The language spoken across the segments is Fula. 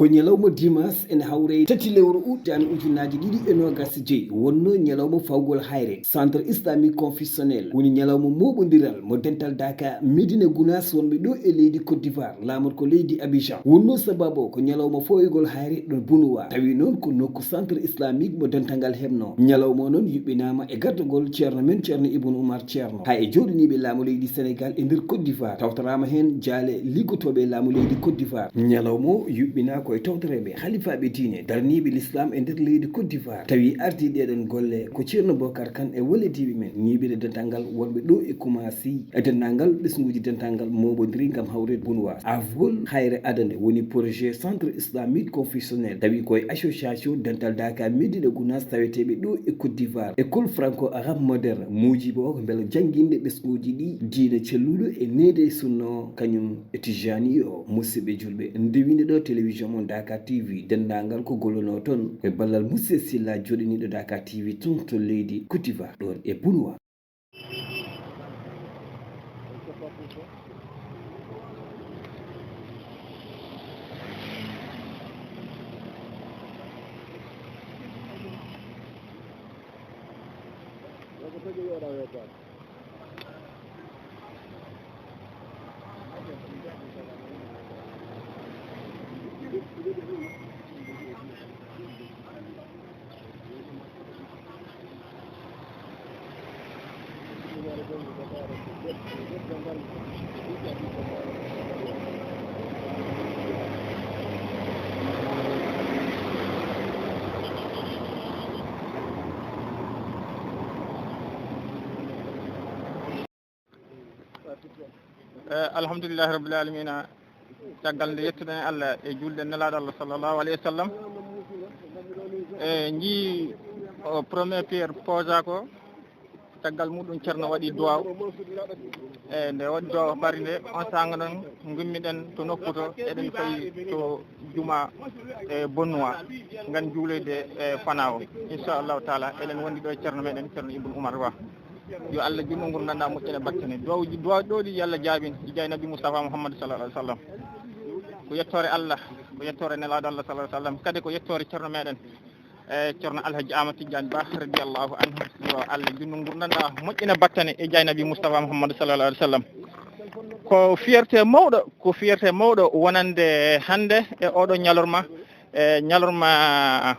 ko ñalawma dimas en hawre tati lewru août an ujunaji ɗiɗi e nogas jeeyi wonno ñalawma fawgol hayre centre islamique confessionnel woni ñalawma moɓodiral mo dental daka médina gounas wonɓe ɗo e leydi côte d'ivoire lamata ko leydi abidjan wonno sababu ko ñalawma foygol hayre ɗo bonowa tawi noon ko nokku centre islamique mo dental ngal hebno ñalawma noon yuɓɓinama e gardogol ceerno men ceerno ibnu oumar ceerno ha e joɗaniɓe laamu leydi sénégal e nder côte d'ivoire tawtorama hen jaale liggotoɓe laamu leydi côte d'ivoire ñalawma yuɓɓina koye tawtoreɓe halifaɓe diine darniɓe l'islam e nder leydi côte d'ivoire tawi ardi ɗeɗon golle ko ceerno bocar kane e wallitiɓe men ñiɓide dental ngal wonɓe ɗo e Koumassi e dennangal ɓesguji dental ngal moɓodiri gam hawrede bonowa avol hayre adande woni projet centre islamique confessionnel tawi koye association dental daka médina gounas taweteɓe ɗo e côte d'ivoire école franco arabe moderne mujibo ko beele jangguinde ɓesguji ɗi diine celluɗo e nede sunno kañum e tijani o musidɓe julɓe ndewinde ɗo télévision mon Dakar TV dendagal ko gollono toon e ballal Moussa Silla joɗaniɗo Dakar TV tun to leydi Côte d'Ivoire ɗon e Bonoa. alhamdulillahi rabbil alamina caggal nde yettuɗen Allah e julde nelaɗo Allah sallllahu alayhi wa sallam e jii o premier pierre posa ko caggal muɗum ceerno waɗi duwaw e nde waɗi duwaw ɓari nde on sanga noon gummiɗen to nokku to eɗen fayi to juma e bonnois gan juulede e fana o inchallahu taala eɗen wondi ɗo e ceerno meɗen ceerno ibnu oumar Ba yo Allah jungo ngur ganduɗa moƴƴene battane duwawji ɗo ɗi Allah jaabini ijay nabi Moustapha Mouhamadou sallallahu alayhi wa sallam ko yettore Allah ko yettore nelaɗo Allah sallallahu alayhi wa sallam kadi ko yettore ceerno meɗen e ceerno Alhaji Amadou Tidiane Ba radiallahu anhu yo Allah jungo ngur ganduɗa moƴƴene battane e jay nabi Moustapha Mouhamadou sallallahu alayhi wa sallam ko fierté mawɗo wonande hande e oɗo ñalorma e ñalorma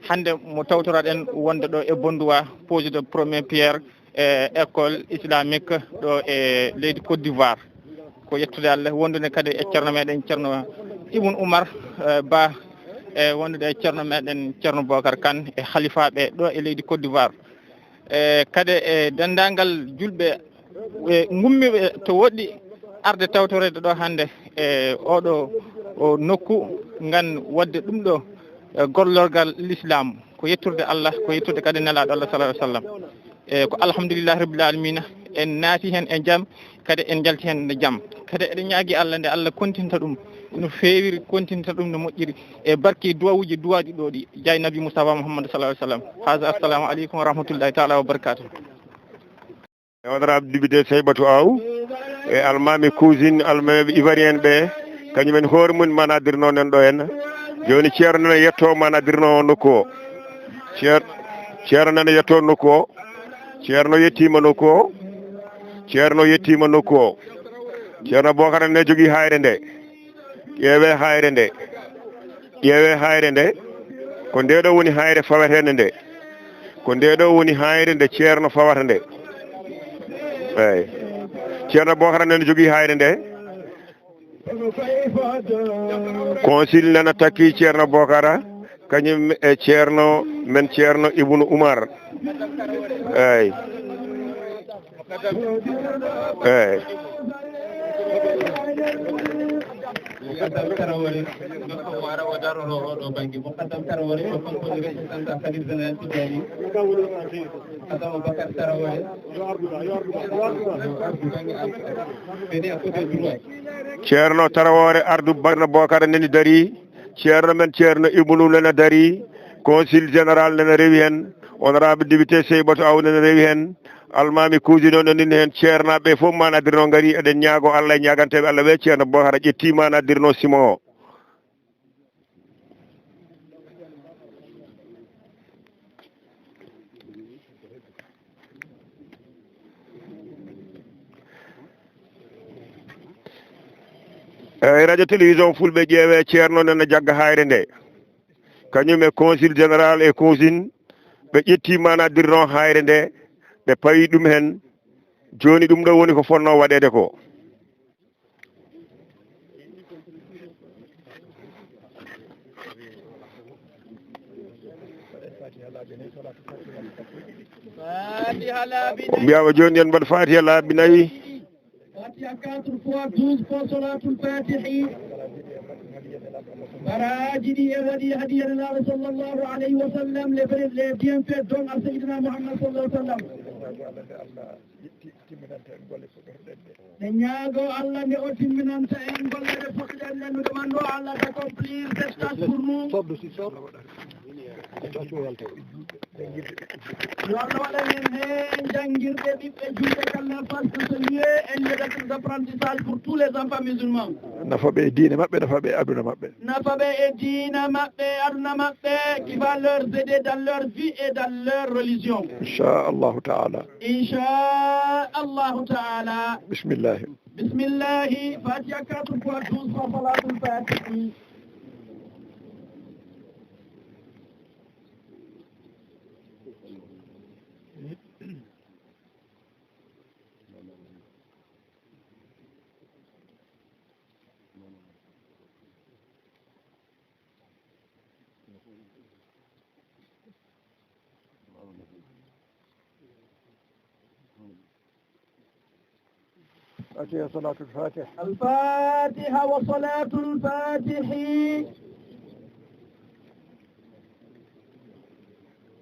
hande mo tawtoraɗen wonde ɗo e Bondoua pose de premier pierre e école islamique ɗo e leydi Côte d'Ivoire ko yettude Allah wondude kadi e ceerno meɗen ceerno Ibn Oumar Ba e wondude e ceerno meɗen ceerno Bocar Kane e halifaɓe ɗo e leydi Côte d'Ivoire e kadi e dendagal julɓe e gummiɓe to woɗɗi arde tawtorede ɗo hande e oɗo o nokku gan wadde ɗum ɗo gollorgal l'islam ko yetturde Allah ko yettude kadi nelaɗo Allah sallallahu alayhi wa sallam e ko alhamdulillahi rabbil alamina en naati hen e jaam kadi en jalti hen e jaam kadi eɗen ñaagui Allah nde Allah continta ɗum no fewiri continta ɗum no moƴƴiri e barki duwawuji duwaɗi ɗo ɗi jay nabi Moustapha Mouhamadou sallallahu alayhi wa sallam haga assalamu aleykum wa rahmatullahi taala wa barakatuh e honorable député Seybatou Aw e almami cousine almameɓe ivoirien ɓe kañumen hoore mum manadirno nen ɗo henna joni ceerno nene yetto manadirno nokku o ceerno nene yetto nokku o ceerno yettima nokku o ceerno yettima nokku o ceerno Bocar ne jogui hayre nde ƴeewe hayre nde ko ndeɗo woni hayre fawetende nde ko ndeɗo woni hayre nde ceerno fawata nde eyyi ceerno Bocar ne jogui hayre nde consul nana takki ceerno Bocara kañum e ceerno men ceerno Ibnu Oumar eyyi mukaddam Tarawore ko wara o darono oɗo banggue mukaddam Tarawore o kanko representa khalif général Tidiani mukaddam Bakar Tarawore ceerno Tarawore ardu barno Bocar nani dari ceerno men ceerno Ibnu nana dari consul général nana rewi hen honorable député Seybatou Aw nana rewi hen almami kuujino nonini hen ceernaɓe fof manadirno gaari eɗen ñaago Allah e ñaganteɓe Allah ɓe ceerno Bocar ƴettima nadirno Simon o radio télévision fulɓe ƴeewe ceerno nana jagga hayre nde kañum e consul général e cousine ɓe ƴetti manadirno hayre nde ɓe pawi ɗum hen joni ɗum ɗo woni ko fonno waɗede ko mbiyama joni yen mbaɗa fatiha laabi nayyi Fatiha 4 fois 12 fois salatul fatihi barajidi e waɗi hadiyana naɓe sallllahu alayhi wa sallam les bienfaits don à seydina mouhammad sallah sallam ne ñaago allah nde o timminanta en gollede fuɗɗiɗen nden mi demando allah d'accomplir cette tâche pour nous yo Allah waɗanen hen jangguirɗe ɓiɓɓe julɓe kala face de ce lieu et lieu d'apprentissage pour tous les enfants musulmans nafaɓe e diine maɓɓe nafaɓe e aduna maɓɓe nafaɓe e diina maɓɓe aduna maɓɓe qui va leur aider dans leur vie et dans leur religion inchallahu taala inchallahu taala bismillahi bismillahi fatiha 4 fois 12 fois salatul fatihi فاتحة صلاة الفاتح الفاتحة وصلاة الفاتح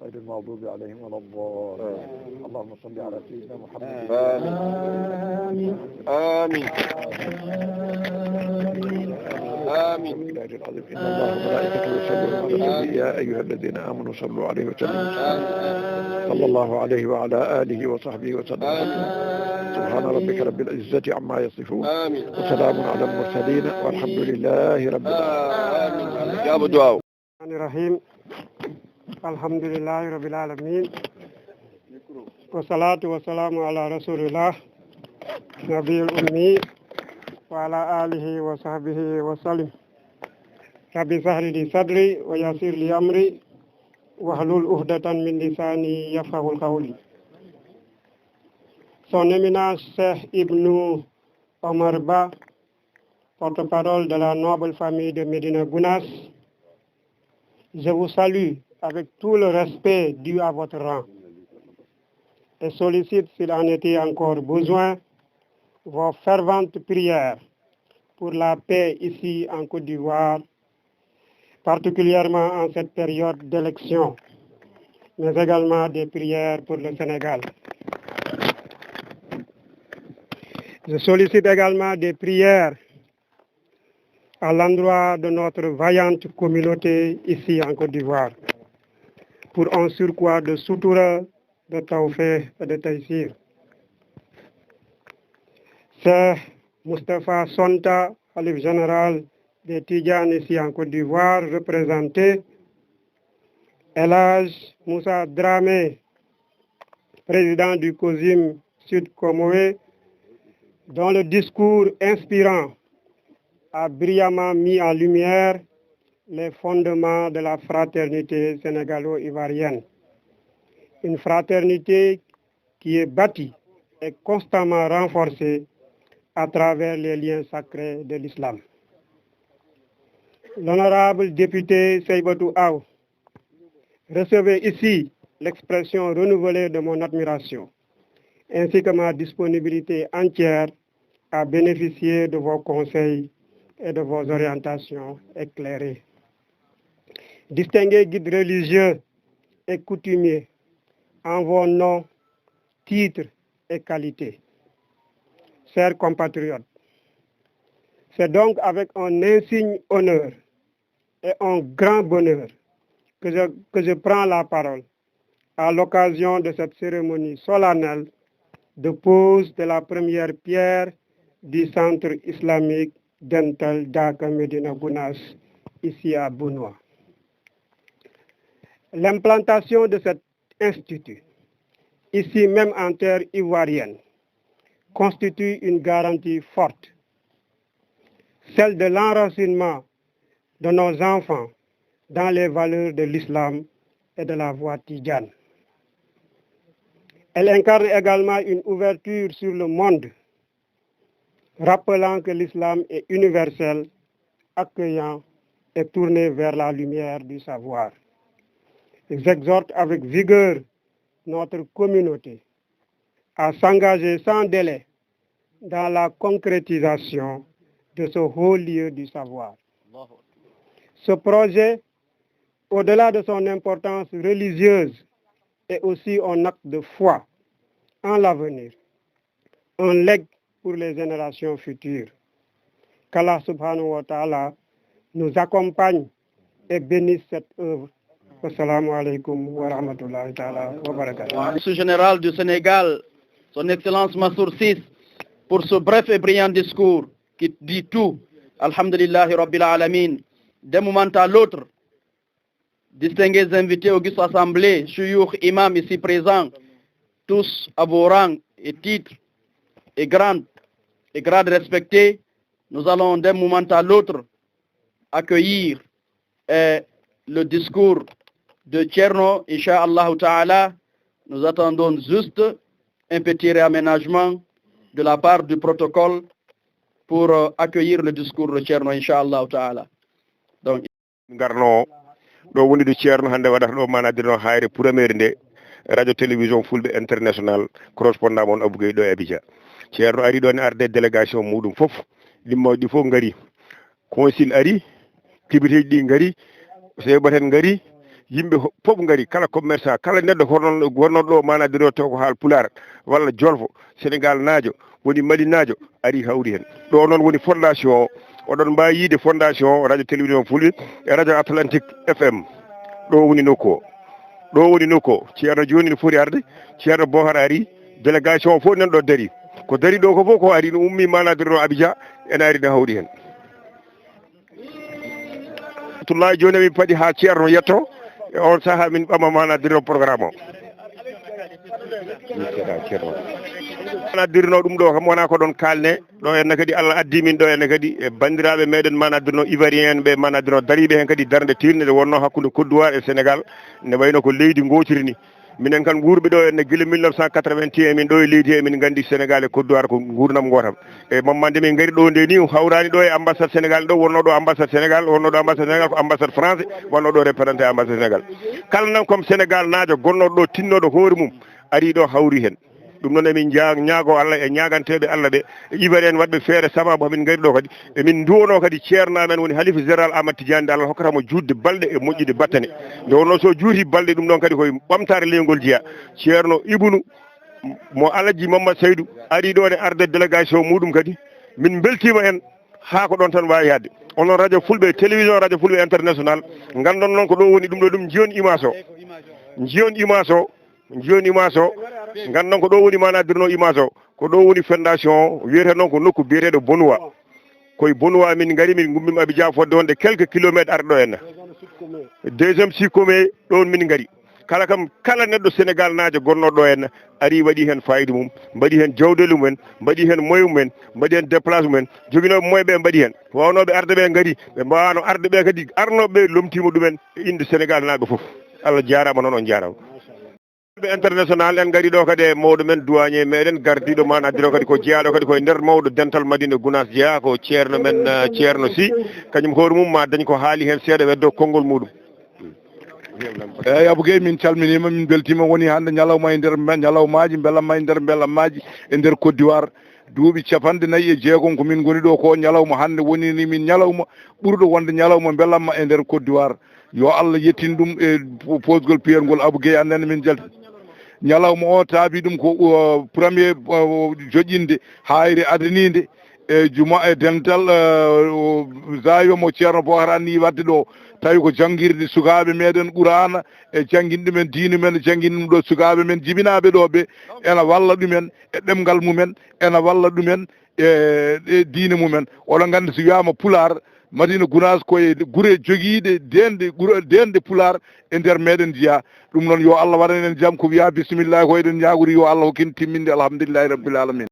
غير المغضوب عليهم ولا الضالين اللهم صل على سيدنا محمد آمين آمين آمين بالله العظيم إن الله وملائكته يصلون على النبي يا أيها الذين آمنوا صلوا عليه وسلموا صلى الله عليه وعلى آله وصحبه وسلم سبحان ربك رب العزة عما يصفون وسلام على المرسلين والحمد لله رب العالمين يا أبو دعاء الرحيم الحمد لله رب العالمين والصلاة والسلام على رسول الله نبي الأمي وعلى آله وصحبه وسلم رب اشرح لي صدري ويسر لي أمري واحلل عقدة من لساني يفقهوا قولي. Son éminence Cheikh Ibn Omar Ba, porte-parole de la noble famille de Médina Gounass, je vous salue avec tout le respect dû à votre rang et sollicite, s'il en était encore besoin, vos ferventes prières pour la paix ici en Côte d'Ivoire, particulièrement en cette période d'élection, mais également des prières pour le Sénégal. Je sollicite également des prières à l'endroit de notre vaillante communauté ici en Côte d'Ivoire, pour un surcroît de soutoura, de tawfeex et de taysir. C'est Moustapha Sonta, khalife général des Tidjanes ici en Côte d'Ivoire, représenté El Hadj Moussa Dramé, président du COSIM Sud Comoé, dont le discours inspirant a brillamment mis en lumière les fondements de la fraternité sénégalo-ivoirienne. Une fraternité qui est bâtie et constamment renforcée à travers les liens sacrés de l'islam. L'honorable député Seybatou Aw, recevez ici l'expression renouvelée de mon admiration, ainsi que ma disponibilité entière à bénéficier de vos conseils et de vos orientations éclairées. Distingués guides religieux et coutumiers, en vos noms, titres et qualités, chers compatriotes, c'est donc avec un insigne honneur et un grand bonheur que je prends la parole à l'occasion de cette cérémonie solennelle de pose de la première pierre du centre islamique d'Entel Daka Médina Gounass, ici à Bounois. L'implantation de cet institut, ici même en terre ivoirienne, constitue une garantie forte, celle de l'enracinement de nos enfants dans les valeurs de l'islam et de la voie tidjane. Elle incarne également une ouverture sur le monde, rappelant que l'islam est universel, accueillant et tourné vers la lumière du savoir. J'exhorte avec vigueur notre communauté à s'engager sans délai dans la concrétisation de ce haut lieu du savoir. Ce projet, au-delà de son importance religieuse, est aussi un acte de foi en l'avenir, un legs pour les générations futures. Qu'Allah subhanahu wa ta'ala nous accompagne et bénisse cette œuvre. Assalamu alaikum wa rahmatullahi ta'ala wa barakatuh. Monsieur général du Sénégal, son Excellence Mansour VI, pour ce bref et brillant discours qui dit tout, Alhamdulillahi Rabbil Alamin. D'un moment à l'autre, distingués invités auguste assemblée, chouyouk, imam ici présents, tous à vos rangs et titres et grades respectés, nous allons d'un moment à l'autre accueillir le discours de Tcherno, Inch'Allah Ta'ala. Nous attendons juste un petit réaménagement de la part du protocole pour accueillir le discours de Tcherno, Inch'Allah Ta'ala. Donc, garno do woni do Ceerno hande wadata do manadino hayre premier nde radio télévision fulbe international correspondant mon Abou Gueye do e Abidjan. Ceerno ari do ne arde délégation mudum fof limmoji fof ngari, consul ari, kibiteji di ngari, sebaten ngari, yimbe fof ngari, kala commerçant, kala neddo gonno do manadino to ko haal pular walla jolfo Sénégal naajo woni Mali naajo ari hawri hen. Do non woni fondation oɗon mbawi yiide fondation radio télévision fulɓe e radio Atlantique FM ɗo woni nokku o ceerno joni ne foti arde, ceerno Bohar ari, délégation o fof nan ɗo dari, ko dari ɗo ko fof ko ari no ummi manadiro Abidjan ene ari ne hawri hen. Tullahi joni min paɗi ha ceerno yetto e on saaha min ɓama manadiro programme o manadirno ɗum ɗo kam wona ko ɗon kalne ɗo henne kadi Allah addi min ɗo henne kadi e bandiraɓe meɗen manadirno ivoirien ɓe manadirno dariɓe hen kadi darde tirde nde wonno hakkude Côte d'Ivoire e Sénégal ne wayno ko leydi gotiri ni. Minen kan wurɓe ɗo henne guila 1981 min ɗo e leydi he min gandi Sénégal e Côte d'Ivoire ko gurdam gotam e mammande min gari ɗo nde ni hawrani ɗo e ambassade Sénégal ɗo wonno ɗo ambassade Sénégal, wonno ɗo ambassade Sénégal ko ambassade français, wonno ɗo représenté ambassade Sénégal. Kala nan comme Sénégal naajo gonnoɗo ɗo tinnoɗo hoore mum ari ɗo hawri hen. ɗum noon emin ñaago Allah e ñaganteɓe Allah ɓe ivoirien wadɓe feere sababu hamin gari ɗo kadi emin duwono kadi ceernamen woni halifa général Amadou Tidiane nde Allah hokkatamo juutde balɗe e moƴƴude battane nde wonno so juuti balɗe ɗum ɗon kadi koye ɓamtare leygol jeeya. Ceerno Ibnu mo Alaji Mamadou Seydou ari ɗo ne arde délégation muɗum kadi min beltima hen ha ko ɗon tan wawi yadde. Onon radio fulɓe télévision radio fulɓe international gandon noon ko ɗo woni ɗum ɗo ɗum jiyon image o gandon ko ɗo woni manadirno image o ko ɗo woni fondation wiyete noon ko nokku biyeteɗo Bonoua. Koye Bonoua min gari min gummima Abidjan fodde wonde quelques kilomètres arɗo henna deuxiéme sikkome ɗon min gari. Kala neɗɗo Sénégal naajo gonnoɗo ɗo henna ari waɗi hen fayida mum, mbaɗi hen jawdelu mumen, mbaɗi hen moyen mumen, mbaɗi hen déplace mumen, joguinoɓe moyen ɓe mbaɗi hen. Wawnoɓe arde ɓe gari ɓe mbawano arde ɓe kadi arnoɓe lomtima ɗumen e inde Sénégal naaɓe foof. Allah jarama noon on jarama. International en gari ɗo kadi e mawɗo men douanier meɗen gardiɗo manadiro kadi ko jeeyaɗo kadi koye nder mawɗo dental Madina Gounass jeeya ko ceerno men ceerno Sy kañum hoore mum ma dañ ko haali hen seeɗa weddo konngol muɗum. eyyi Abou Gueye min calminima min beltima woni hande ñalawma e nder ñalawmaji beelamma e nder beelammaji e nder Côte d'Ivoire duuɓi 49 ko min goni ɗo ko ñalawma hande woni ni min ñalawma ɓurɗo wonde ñalawma beelamma e nder Côte d'Ivoire. Yo Allah yettin ɗum e posgol piyergol Abou Gueye annene min jalti ñalawma o taabi ɗum ko premier joƴƴinde hayre adanide e juma e dental zayo mo ceerno Bohar anni wadde ɗo tawi ko janguirde sukaɓe meɗen Qur'ana e janguinde men diine men janguinde ɗum ɗo sukaɓe men jibinaɓe ɗo ɓe ena walla ɗumen e ɗemgal mumen ena walla ɗumen e diine mumen. Oɗon gandi so wiyama Pular Madina Gounass koye gure jogiiɗe dende pular e nder meɗen jiya ɗum noon yo Allah waɗan en jaam ko wiya bisimillahi ko eɗen ñagori yo Allah hokkin timminde alhamdulillahi rabbil alamin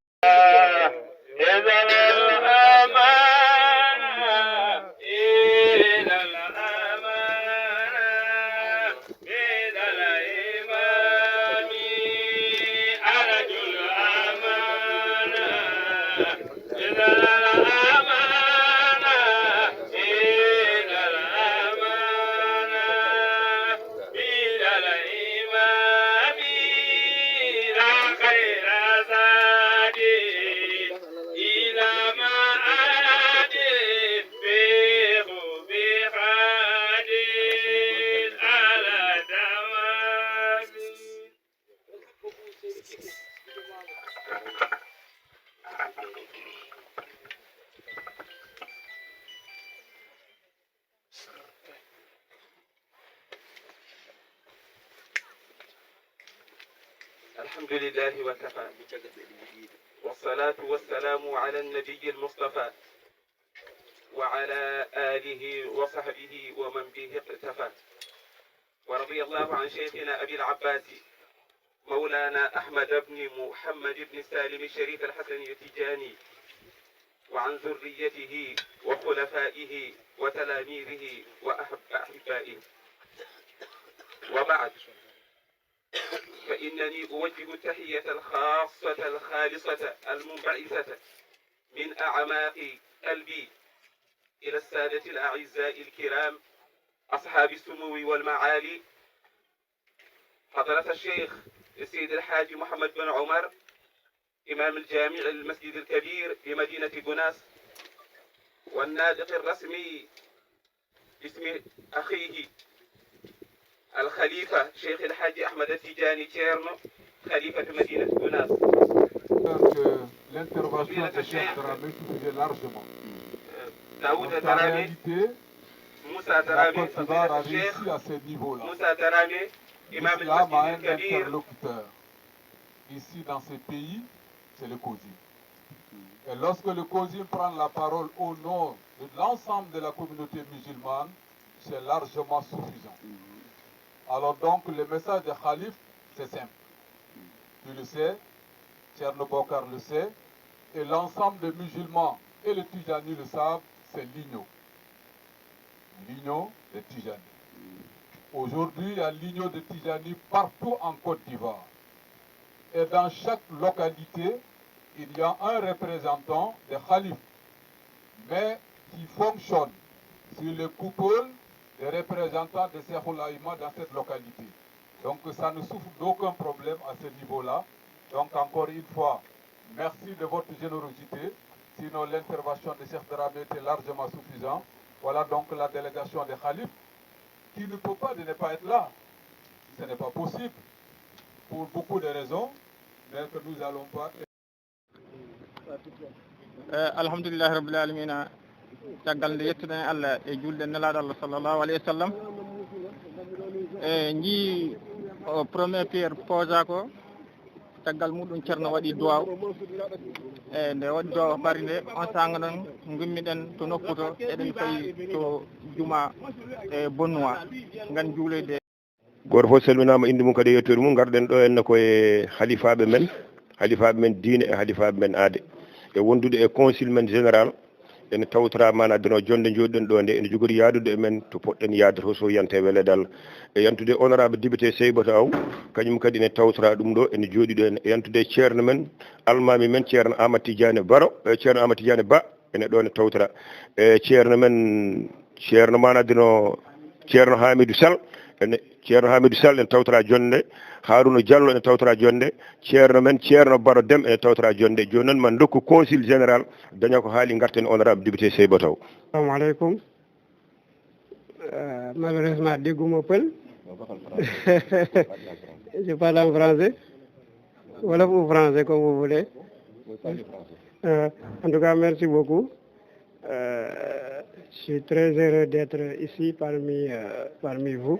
الحمد لله وكفى والصلاة والسلام على النبي المصطفى وعلى آله وصحبه ومن به اقتفى ورضي الله عن شيخنا أبي العباس مولانا أحمد بن محمد بن سالم الشريف الحسن التجاني وعن ذريته وخلفائه وتلاميذه وأحبائه وبعد فإنني أوجه التحية الخاصة الخالصة المنبعثة من أعماق قلبي إلى السادة الأعزاء الكرام أصحاب السمو والمعالي حضرة الشيخ السيد الحاج محمد بن عمر إمام الجامع المسجد الكبير بمدينة غوناس والناطق الرسمي باسم أخيه الخليفة شيخ الحاج أحمد التجاني تشيرنو خليفة مدينة غوناس. L'intervention de Cheikh Dramé suffisait largement. Daoud En Dramé, réalité, Moussa la Dramé, Côte d'Ivoire a réussi à ce niveau-là. Moussa Dramé, Imam L'islam a un al-Masjid al-Kabir. interlocuteur. Ici, dans ce pays, c'est le COSIM. Et lorsque le COSIM prend la parole au nom de l'ensemble de la communauté musulmane, c'est largement suffisant. Alors donc, le message de Khalif, c'est simple. Tu le sais, Thierno Bokar le sait, et l'ensemble des musulmans et les Tijani le savent, c'est l'igno. L'igno de Tijani. Aujourd'hui, il y a l'igno de Tijani partout en Côte d'Ivoire. Et dans chaque localité, il y a un représentant de Khalif, mais qui fonctionne sur le coupole des représentants de Cheikhoul Aïma dans cette localité. Donc ça ne souffre d'aucun problème à ce niveau-là. Donc encore une fois, merci de votre générosité. Sinon l'intervention de Cheikh Dramé était largement suffisante. Voilà donc la délégation de Khalif qui ne peut pas de ne pas être là. Ce n'est pas possible pour beaucoup de raisons, mais que nous n'allons pas. alhamdulillahi rabbil alamina caggal nde yettuɗen Allah e julde nelaɗo Allah sallllahu alayhi wa sallam e jii premier pierre posa ko caggal muɗum ceerno waɗi duwaw e nde waɗi duwaw ɓari nde on sanga noon gummiɗen to nokku to eɗen fayi to juma e bonnois gan juulede goto fof salminama inde mum kadi yettori mum garɗen ɗo henna koye halifaɓe men diine e halifaɓe men aade e wondude e conseil men général ene tawtora mana deno jonde joɗiɗen ɗo nde ene jogori yaadude e men to poɗɗen yaade to so yante welede Allah e yantude honorable député Seybatou Aw kañum kadi ene tawtora ɗum ɗo ene jooɗi ɗo e yantude ceerno men almami men ceerno Amadou Tidiane Baro ceerno Amadou Tidiane Ba ene ɗo ene tawtora e ceerno men ceerno mana deno ceerno Hamidou Sall ene ceerno Hamidou Sall ene tawtora jonde Harouna Diallo ene tawtora jonde ceerno men ceerno Baro Dem ene tawtora jonde joni noon man dokku conseil général daña ko haali garten honorable député Seybatou Aw. Assalamu alaikum. Malheureusement dégguma pël. Je parle en français. Wolof ou français comme vous voulez. En tout cas, merci beaucoup. Je suis très heureux d'être ici parmi vous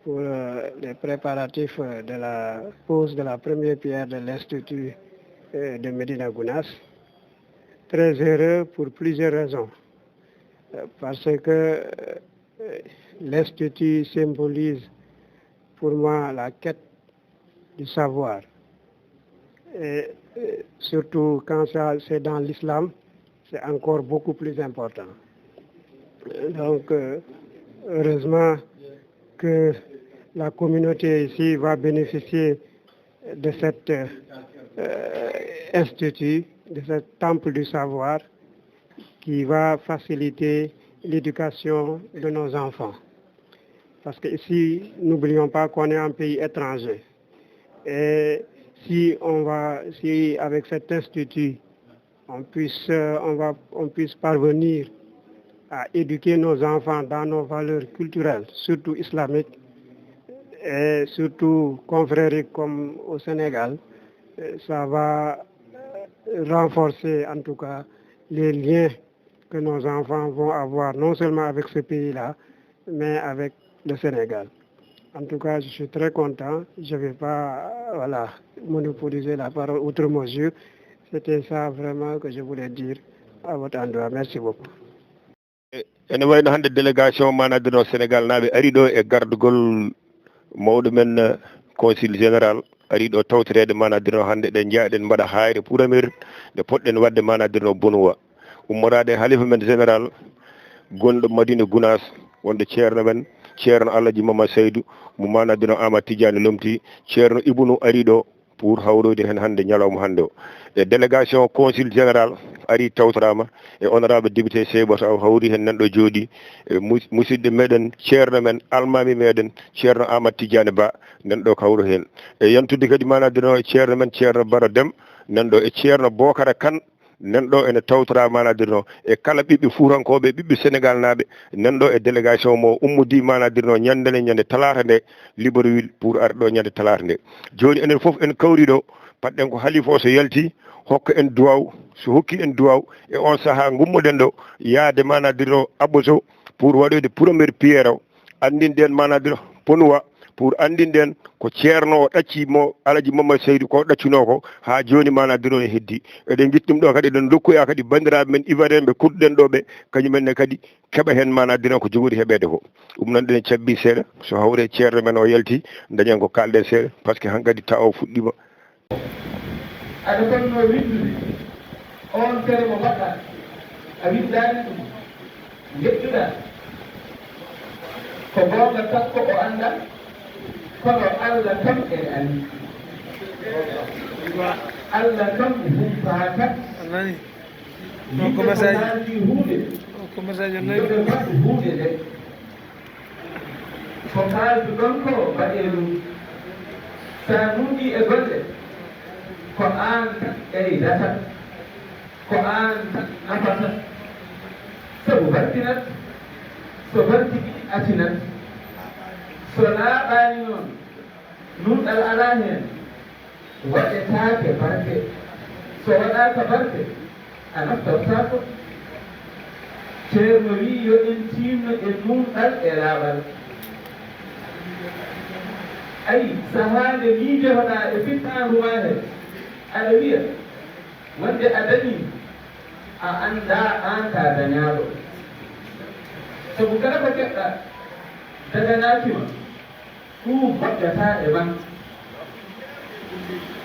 pour les préparatifs de la pose de la première pierre de l'Institut de Médina Gounass. Très heureux pour plusieurs raisons. parce que l'Institut symbolise pour moi la quête du savoir. Et surtout quand c'est dans l'islam, c'est encore beaucoup plus important. Donc, heureusement que la communauté ici va bénéficier de cet institut, de ce temple du savoir qui va faciliter l'éducation de nos enfants. Parce que ici, n'oublions pas qu'on est un pays étranger. Et si avec cet institut, on puisse parvenir à éduquer nos enfants dans nos valeurs culturelles, surtout islamiques, et surtout confrériques comme au Sénégal, ça va renforcer en tout cas les liens que nos enfants vont avoir, non seulement avec ce pays-là, mais avec le Sénégal. En tout cas, je suis très content. Je ne vais pas monopoliser la parole outre mesure. C'était ça vraiment que je voulais dire à votre endroit. Merci beaucoup. ene wayno hannde délégation manadino Sénégal naaɓe ari ɗo e gardugol mawɗo men consul général ari ɗo tawtorede manadino hannde ɗe jeyɗen mbaɗa hayre pouramir nde poɗɗen wadde manadino Bonuwa ummorade halifa men général gonɗo Madina Gounass wonde ceerno men ceerno Alaji Mama Seydou mo manadino Amadou Tidiane Lomti ceerno Ibnu ari ɗo pour hawroyde hen hannde ñalawma hannde o e délégation consul général ari tawtorama e honorable député Seybato Aw hawri hen nanɗo jooɗi e musidɗo meɗen ceerno men almami meɗen ceerno Amadou Tidiane Ba nanɗo ko hawro hen e yantude kadi manadino ceerno men ceerno Baro Deme nanɗo e ceerno Bocara Kane nanɗo ene tawtora manadirno e kala ɓiɓɓe fuurankoɓe ɓiɓɓe Sénégal naaɓe nanɗo e délégation mo ummodi manadirno ñandene ñande talata nde Libreville pour arɗo ñande talata nde joni enen foof en kawri ɗo paɗɗen ko haalifa o so yalti hokka en duwaw so hokki en duwaw e on saaha gummoɗen ɗo yaade manadirno Aboso pour waɗoyde premiére pierre o andinɗen manadirno Bonuwa pour andinɗen ko ceerno o ɗaccimo Alaji Mamadou Seydou ko ɗaccuno ko ha joni manadino e heddi eɗen guittum ɗo kadi eɗen dokkoya kadi bandiraɓe men ivoirien ɓe kurɗen ɗo ɓe kañumenne kadi keeɓa hen manadino ko jogori heɓede ko ɗum noon ɗen cabbi seeɗa so hawre ceerno men o yalti dañen ko kalɗen seeɗa par ce que hankkadi ta o fuɗɗima aɗa fonno windude on tere mo mbaɗɗa a windani ɗum jeɗɗuɗa ko gonga takko o anda kono Allah kam ene andi Allah kam humpata ko message huude nde ko kaldu ɗon ko mbaɗe ɗum sa nuuɗi e golle ko an tan ɓeydata ko an tan nafata sabu bartinat so bartiki atinat so laaɓaani noon nunɗal alaa heen waɗetaake barke so waɗaaka barke a naftortaako ceerno wii yo en tiinno e nunɗal e laaɓal ayi sahaande miijotoɗaa e fittaandu maa hee aɗa wiya wonde a dañii a anndaa aan ka dañaaɗo sabu kala ko keɓɗaa daganaakima ɗum moƴƴata e man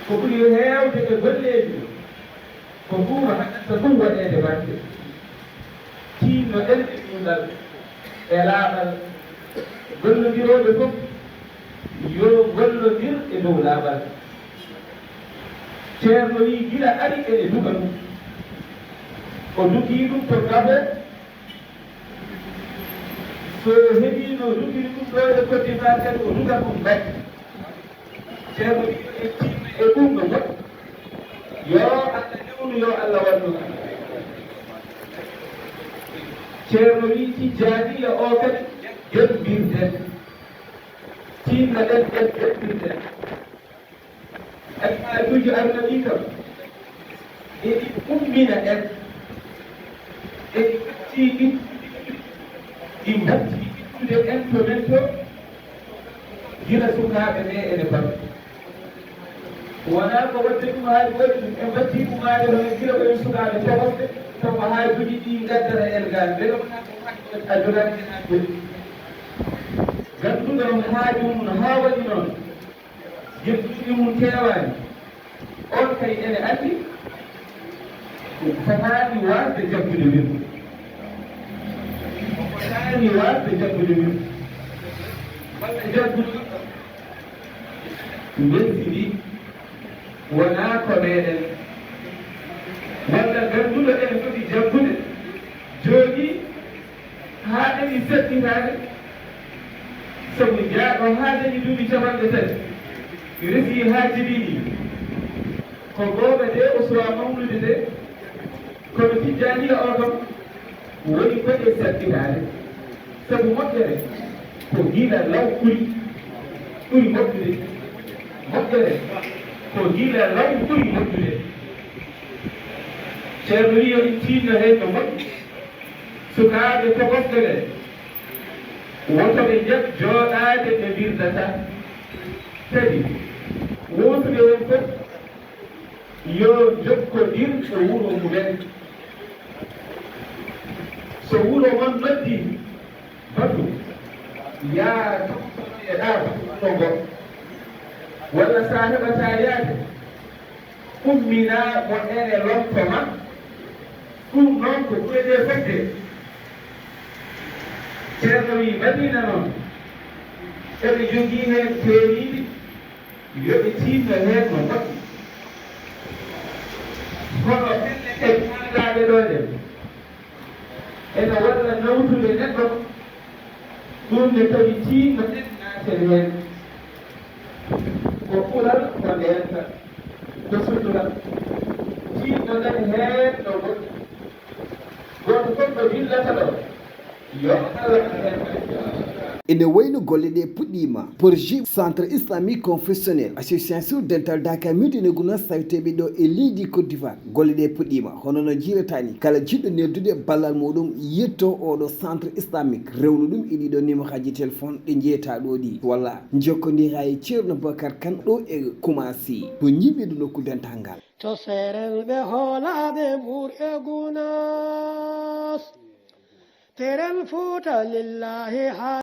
ko ɓuri heewde e golleeji ko ɗuma haɗata ɗum waɗeede barke tiinno ɗen e ɗumɗal e laaɓal gollodirooɓe fof yo gollodir e dow laaɓal ceerno wii gila ari ene duga ɗum o dugii ɗum to gabe so heɓii no dugiri ɗum ɗo e Côte d'Ivoire kadi o duga ɗum mbay ceerno wii e timmi e ɗum no moƴƴi yo Allah newnu yo Allah wallu ceerno wii si jaadiya o kadi joɗmbirden tinno ɗen joɗmbirden almaajuji arna ɗi kam eɗi ummina ɗen eɗi ɓatti ɗi mbatti ittude en to men to gila sukaaɓe ɓe ene bamɗi wonaa ko wadde ɗum haali waɗi ɗum en mbatti ɗumaade hono gila koyen sukaaɓe tohosɓe tomo haajuji ɗi ngaddata elgal mbele wonaa ko a jogani ɗum ganduɗo on haaju mum ha waɗi noon jebtuɗi mum kewani on kay ene andi fotani wasde jaggude min fotani wasde jaggude min walla jaggude ndensidi wona ko meɗen walla ganduɗo en foti jaggude jooɗi ha ɗeni settitade sabu jaaɗo ha dañi duuɓi capanɗe tati resi ha jiɗiɗi ko gooɓe de o suwa mawnude de kono tijjaniya o kam woni koɗe settitade sabu moƴƴere ko giila law ɓuri moƴƴude moƴƴere ko giila law ɓuri moƴƴude ceerno wi yo en tinno hen no moƴƴi sukaaɓe togosɓe ɓe woto ɓe jag jooɗaade ɓe wirdata kadi wotuɓe won fof yo jokkodir so wuro mumen so wuro mon noddi batu yaa tokotono e ɗaaba togo walla sa heɓata yaade ummina mo ene lontoma ɗum noon ko ɓurede fodde ceerno wi madina noon eɓe jogii heen teeriiɗi yoɓe tiinno heen no moƴƴi kono ɓelle kay kaalaaɓe ɗo ɗen ene walla nawtude neɗɗo ɗum ne tawi tiinno ɗen naaten heen ko ɓural ko ndenta ko sutural tiinno ɗen heen no moƴƴi goto fof ɗo dillata ɗo yo Allah heen ene wayno golle ɗe puɗɗima projet centre islamique confessionnel association dental Dakar Médina Gounass sawteɓe ɗo e leydi Côte d'Ivoire golle ɗe puɗɗima hono no jiiratani kala jiɗɗo neddude ballal muɗum yetto oɗo centre islamique rewnu ɗum e ɗiɗo numéro ji téléphone ɗe jeeta ɗo ɗi walla jokkodira e ceerno Bocar Kane ɗo e Koumassi to ñiɓeɗo nokku dental ngal to serelɓe hoolaɓe ɓuurɓe Gounass teren Fouta lillahi ha